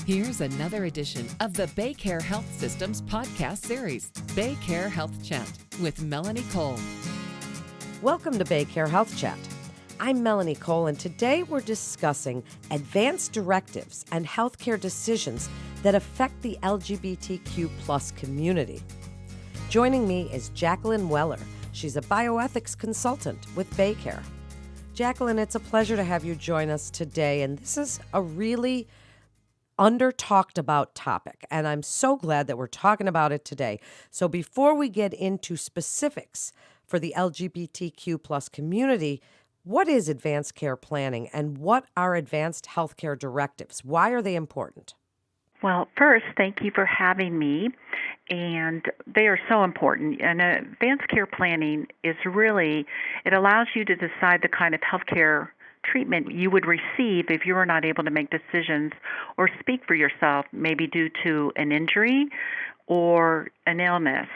Here's another edition of the BayCare Health Systems podcast series, BayCare Health Chat with Melanie Cole. Welcome to BayCare Health Chat. I'm Melanie Cole, and today we're discussing advanced directives and healthcare decisions that affect the LGBTQ plus community. Joining me is Jacqueline Weller. She's a bioethics consultant with BayCare. Jacqueline, it's a pleasure to have you join us today, and this is a really under-talked about topic, and I'm so glad that we're talking about it today. So before we get into specifics for the LGBTQ plus community, what is advanced care planning and what are advanced healthcare directives? Why are they important? Well, first, thank you for having me, and they are so important. And advanced care planning is really, it allows you to decide the kind of healthcare treatment you would receive if you were not able to make decisions or speak for yourself, maybe due to an injury or an illness.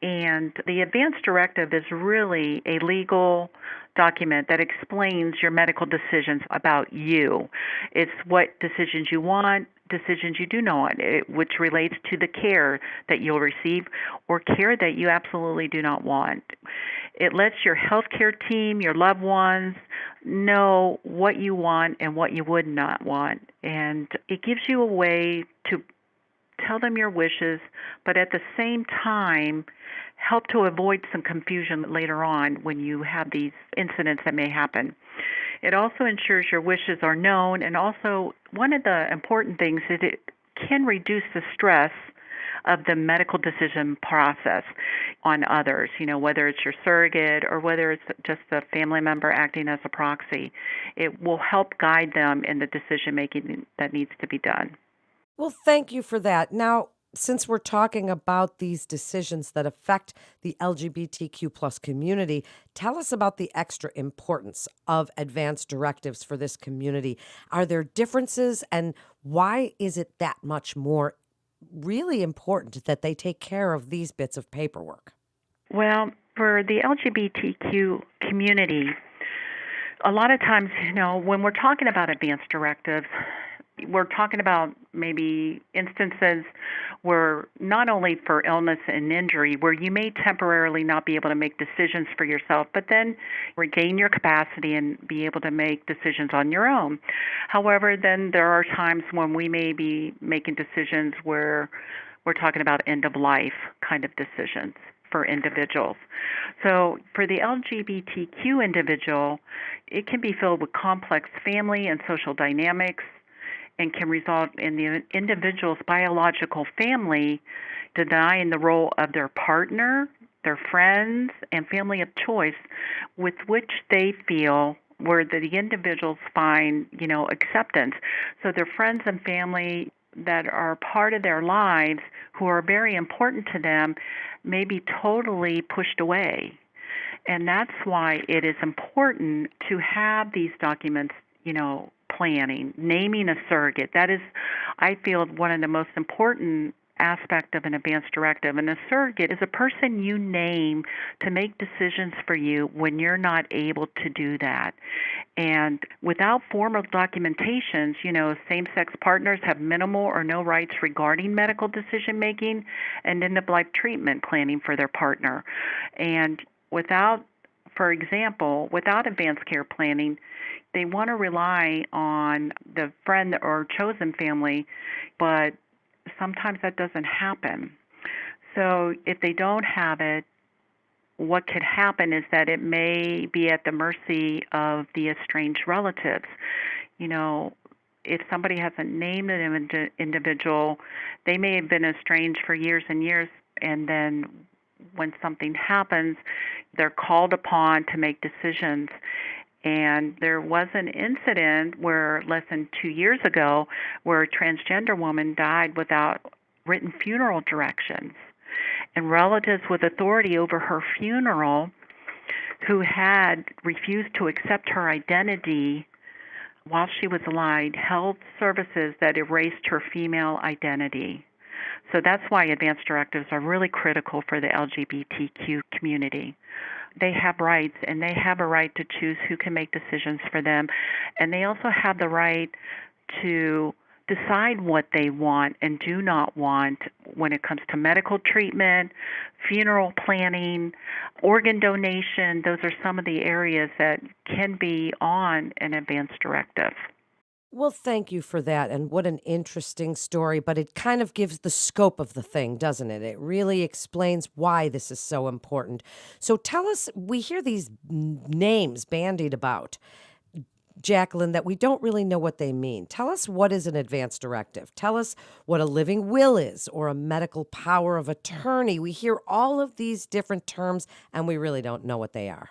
And the advanced directive is really a legal document that explains your medical decisions about you. It's what decisions you want, decisions you do not, which relates to the care that you'll receive or care that you absolutely do not want. It lets your healthcare team, your loved ones, know what you want and what you would not want. And it gives you a way to tell them your wishes, but at the same time, help to avoid some confusion later on when you have these incidents that may happen. It also ensures your wishes are known, and also one of the important things is it can reduce the stress of the medical decision process on others, whether it's your surrogate or whether it's just a family member acting as a proxy. It will help guide them in the decision making that needs to be done. Well, thank you for that. Now, since we're talking about these decisions that affect the LGBTQ plus community, tell us about the extra importance of advanced directives for this community. Are there differences, and why is it that much more really important that they take care of these bits of paperwork? Well, for the LGBTQ community, a lot of times, when we're talking about advanced directives, we're talking about maybe instances where not only for illness and injury, where you may temporarily not be able to make decisions for yourself, but then regain your capacity and be able to make decisions on your own. However, then there are times when we may be making decisions where we're talking about end-of-life kind of decisions for individuals. So for the LGBTQ individual, it can be filled with complex family and social dynamics, and can result in the individual's biological family denying the role of their partner, their friends, and family of choice with which they feel where the individuals find, acceptance. So their friends and family that are part of their lives who are very important to them may be totally pushed away. And that's why it is important to have these documents, planning, naming a surrogate. That is, I feel, one of the most important aspect of an advanced directive. And a surrogate is a person you name to make decisions for you when you're not able to do that. And without formal documentations, same-sex partners have minimal or no rights regarding medical decision-making and end-of-life treatment planning for their partner. And for example, without advanced care planning, they want to rely on the friend or chosen family, but sometimes that doesn't happen. So if they don't have it, what could happen is that it may be at the mercy of the estranged relatives. If somebody hasn't named an individual, they may have been estranged for years and years, and then when something happens, they're called upon to make decisions. And there was an incident where less than 2 years ago where a transgender woman died without written funeral directions. And relatives with authority over her funeral who had refused to accept her identity while she was alive held services that erased her female identity. So that's why advanced directives are really critical for the LGBTQ community. They have rights, and they have a right to choose who can make decisions for them. And they also have the right to decide what they want and do not want when it comes to medical treatment, funeral planning, organ donation. Those are some of the areas that can be on an advance directive. Well, thank you for that. And what an interesting story, but it kind of gives the scope of the thing, doesn't it? It really explains why this is so important. So tell us, we hear these names bandied about, Jacqueline, that we don't really know what they mean. Tell us, what is an advance directive? Tell us what a living will is, or a medical power of attorney. We hear all of these different terms and we really don't know what they are.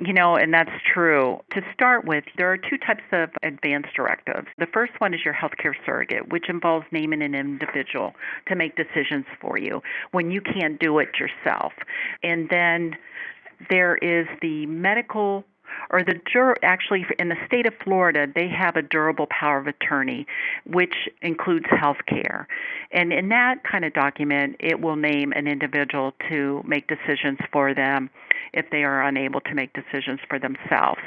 And that's true. To start with, there are two types of advance directives. The first one is your healthcare surrogate, which involves naming an individual to make decisions for you when you can't do it yourself. And then there is the medical or actually in the state of Florida, they have a durable power of attorney, which includes health care. And in that kind of document, it will name an individual to make decisions for them if they are unable to make decisions for themselves.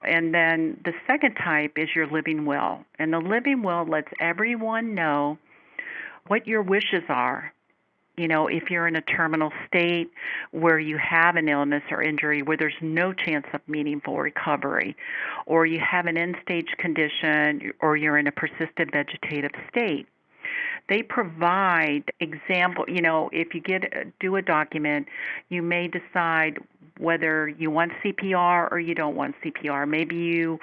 And then the second type is your living will. And the living will lets everyone know what your wishes are. If you're in a terminal state where you have an illness or injury where there's no chance of meaningful recovery, or you have an end-stage condition, or you're in a persistent vegetative state, they provide example. If you do a document, you may decide whether you want CPR or you don't want CPR. Maybe you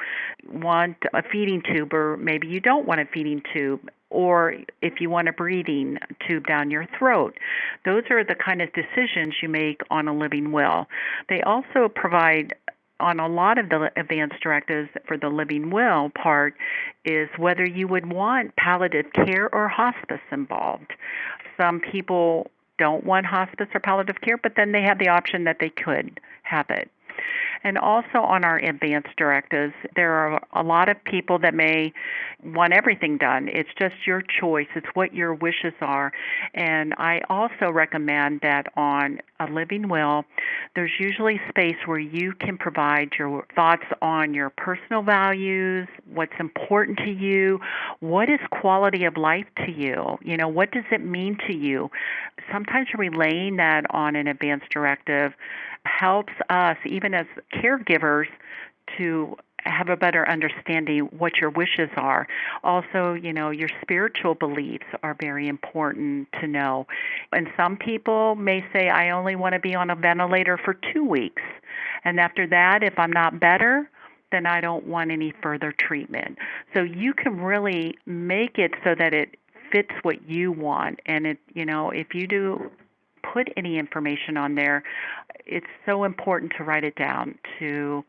want a feeding tube, or maybe you don't want a feeding tube, or if you want a breathing tube down your throat. Those are the kind of decisions you make on a living will. They also provide, on a lot of the advance directives for the living will part, is whether you would want palliative care or hospice involved. Some people don't want hospice or palliative care, but then they have the option that they could have it. And also on our advance directives, there are a lot of people that may want everything done. It's just your choice. It's what your wishes are. And I also recommend that on a living will, there's usually space where you can provide your thoughts on your personal values, what's important to you, what is quality of life to you, what does it mean to you. Sometimes relaying that on an advance directive helps us, even as caregivers, to have a better understanding what your wishes are. Also, your spiritual beliefs are very important to know. And some people may say, I only want to be on a ventilator for 2 weeks. And after that, if I'm not better, then I don't want any further treatment. So you can really make it so that it fits what you want. And if you do put any information on there, it's so important to write it down, to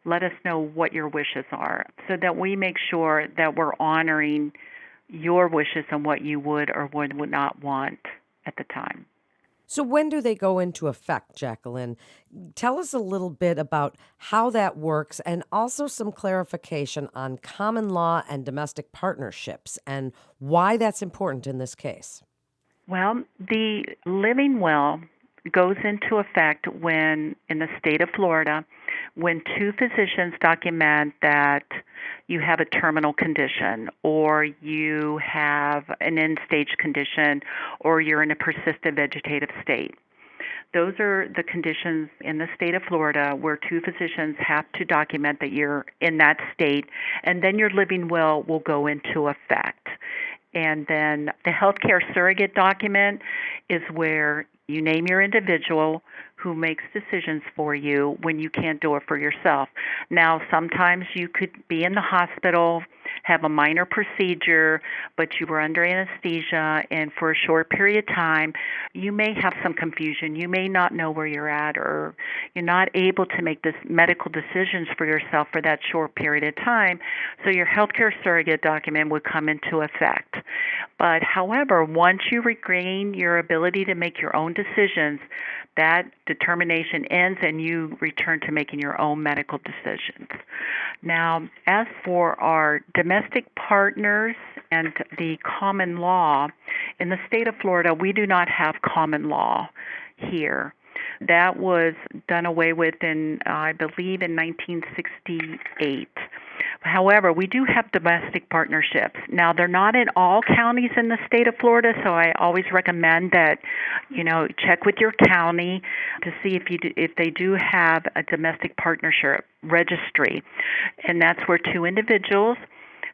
let us know what your wishes are, so that we make sure that we're honoring your wishes and what you would or would not want at the time. So when do they go into effect, Jacqueline? Tell us a little bit about how that works, and also some clarification on common law and domestic partnerships and why that's important in this case. Well, the living will goes into effect when, in the state of Florida, when two physicians document that you have a terminal condition, or you have an end-stage condition, or you're in a persistent vegetative state. Those are the conditions in the state of Florida where two physicians have to document that you're in that state, and then your living will go into effect. And then the healthcare surrogate document is where you name your individual who makes decisions for you when you can't do it for yourself. Now, sometimes you could be in the hospital, have a minor procedure, but you were under anesthesia, and for a short period of time, you may have some confusion. You may not know where you're at, or you're not able to make this medical decisions for yourself for that short period of time, so your healthcare surrogate document would come into effect. But however, once you regain your ability to make your own decisions, that determination ends and you return to making your own medical decisions. Now, as for our domestic partners and the common law, in the state of Florida, we do not have common law here. That was done away with in, I believe, in 1968. However, we do have domestic partnerships. Now, they're not in all counties in the state of Florida, so I always recommend that, check with your county to see if they do have a domestic partnership registry. And that's where two individuals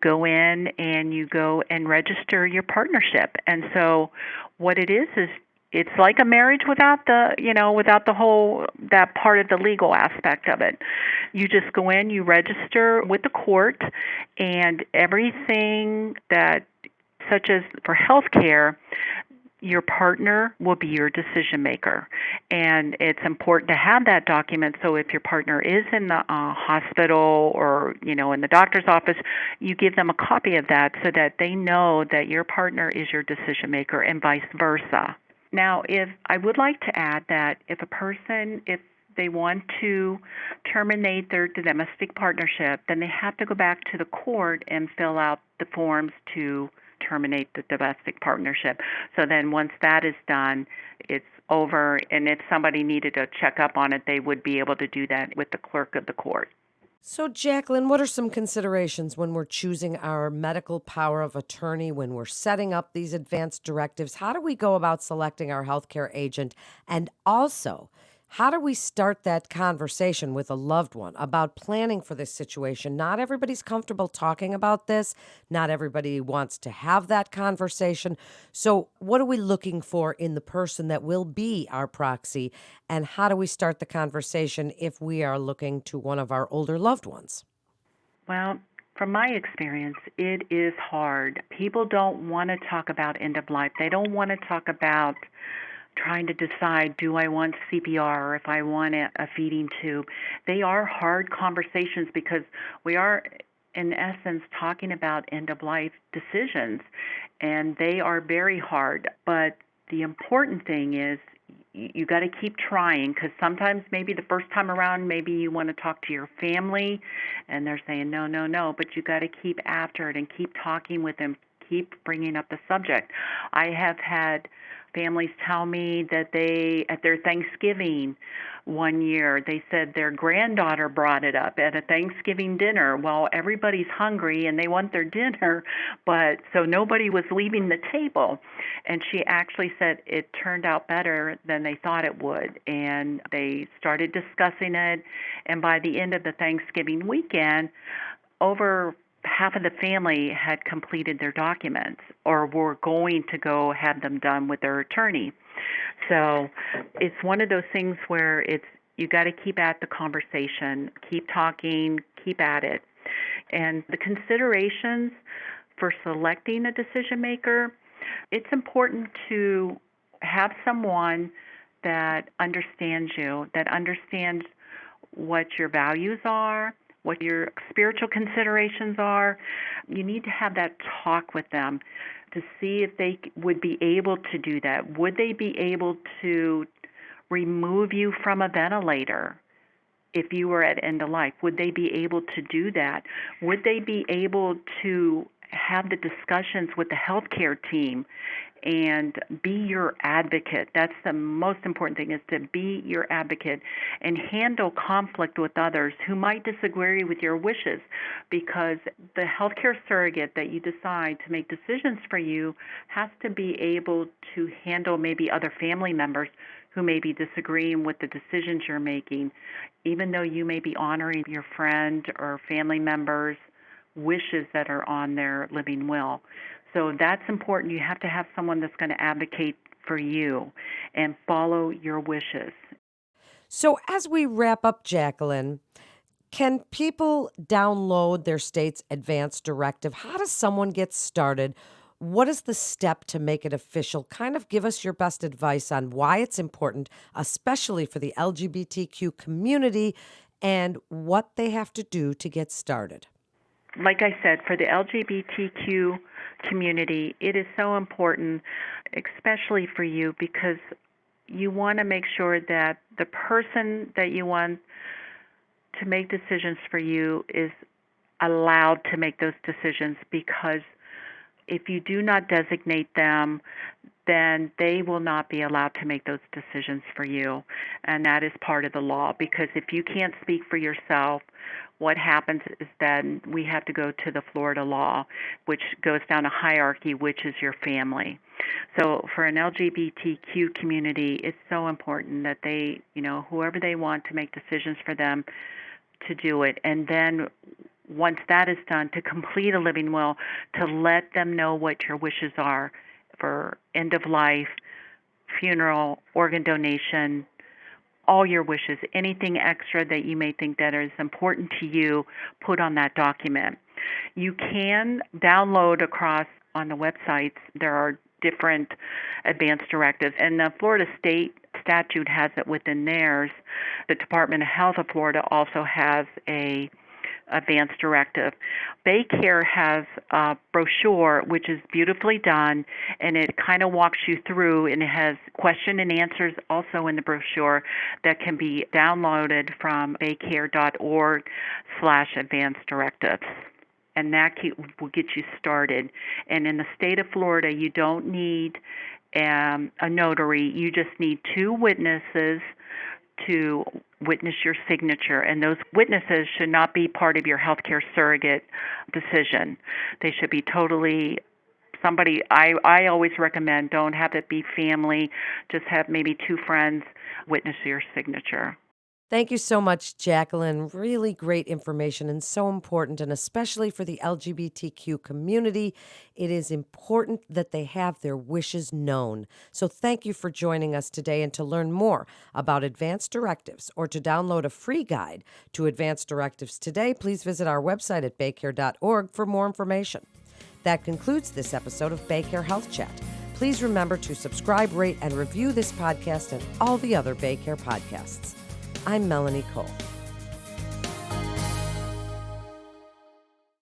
go in and you go and register your partnership. And so what it is it's like a marriage without the whole, that part of the legal aspect of it. You just go in, you register with the court, and everything that, such as for health care, your partner will be your decision maker. And it's important to have that document, so if your partner is in the hospital or, in the doctor's office, you give them a copy of that so that they know that your partner is your decision maker and vice versa. Now, if I would like to add that if they want to terminate their domestic partnership, then they have to go back to the court and fill out the forms to terminate the domestic partnership. So then once that is done, it's over, and if somebody needed to check up on it, they would be able to do that with the clerk of the court. So, Jacqueline, what are some considerations when we're choosing our medical power of attorney, when we're setting up these advanced directives? How do we go about selecting our healthcare agent? And also, how do we start that conversation with a loved one about planning for this situation? Not everybody's comfortable talking about this. Not everybody wants to have that conversation. So, what are we looking for in the person that will be our proxy? And how do we start the conversation if we are looking to one of our older loved ones? Well, from my experience, it is hard. People don't want to talk about end of life. They don't want to talk about trying to decide, do I want CPR or if I want a feeding tube. They are hard conversations because we are, in essence, talking about end-of-life decisions, and they are very hard. But the important thing is you got to keep trying, because sometimes maybe the first time around, maybe you want to talk to your family, and they're saying, no, but you got to keep after it and keep talking with them, keep bringing up the subject. I have had families tell me that at their Thanksgiving one year, they said their granddaughter brought it up at a Thanksgiving dinner. Well, everybody's hungry and they want their dinner, but so nobody was leaving the table. And she actually said it turned out better than they thought it would. And they started discussing it. And by the end of the Thanksgiving weekend, over half of the family had completed their documents or were going to go have them done with their attorney. So it's one of those things where you got to keep at the conversation, keep talking, keep at it. And the considerations for selecting a decision maker, it's important to have someone that understands you, that understands what your values are, what your spiritual considerations are. You need to have that talk with them to see if they would be able to do that. Would they be able to remove you from a ventilator if you were at end of life? Would they be able to do that? Would they be able to have the discussions with the healthcare team and be your advocate? That's the most important thing, is to be your advocate and handle conflict with others who might disagree with your wishes, because the healthcare surrogate that you decide to make decisions for you has to be able to handle maybe other family members who may be disagreeing with the decisions you're making, even though you may be honoring your friend or family members' wishes that are on their living will. So that's important. You have to have someone that's going to advocate for you and follow your wishes. So as we wrap up, Jacqueline, can people download their state's advanced directive? How does someone get started? What is the step to make it official? Kind of give us your best advice on why it's important, especially for the LGBTQ community, and what they have to do to get started. Like I said, for the LGBTQ community, it is so important, especially for you, because you want to make sure that the person that you want to make decisions for you is allowed to make those decisions, because if you do not designate them, then they will not be allowed to make those decisions for you. And that is part of the law, because if you can't speak for yourself, what happens is then we have to go to the Florida law, which goes down a hierarchy, which is your family. So for an LGBTQ community, it's so important that they, whoever they want to make decisions for them, to do it. And then once that is done, to complete a living will, to let them know what your wishes are for end of life, funeral, organ donation, all your wishes, anything extra that you may think that is important to you, put on that document. You can download across on the websites. There are different advance directives, and the Florida state statute has it within theirs. The Department of Health of Florida also has a advance directive. Baycare has a brochure which is beautifully done, and it kind of walks you through, and it has question and answers also in the brochure that can be downloaded from baycare.org/advance directives. And that will get you started. And in the state of Florida, you don't need a notary. You just need 2 witnesses to witness your signature, and those witnesses should not be part of your healthcare surrogate decision. They should be totally somebody. I always recommend don't have it be family, just have maybe 2 friends witness your signature. Thank you so much, Jacqueline. Really great information and so important, and especially for the LGBTQ community, it is important that they have their wishes known. So thank you for joining us today, and to learn more about advance directives or to download a free guide to advance directives today, please visit our website at baycare.org for more information. That concludes this episode of Baycare Health Chat. Please remember to subscribe, rate, and review this podcast and all the other Baycare podcasts. I'm Melanie Cole.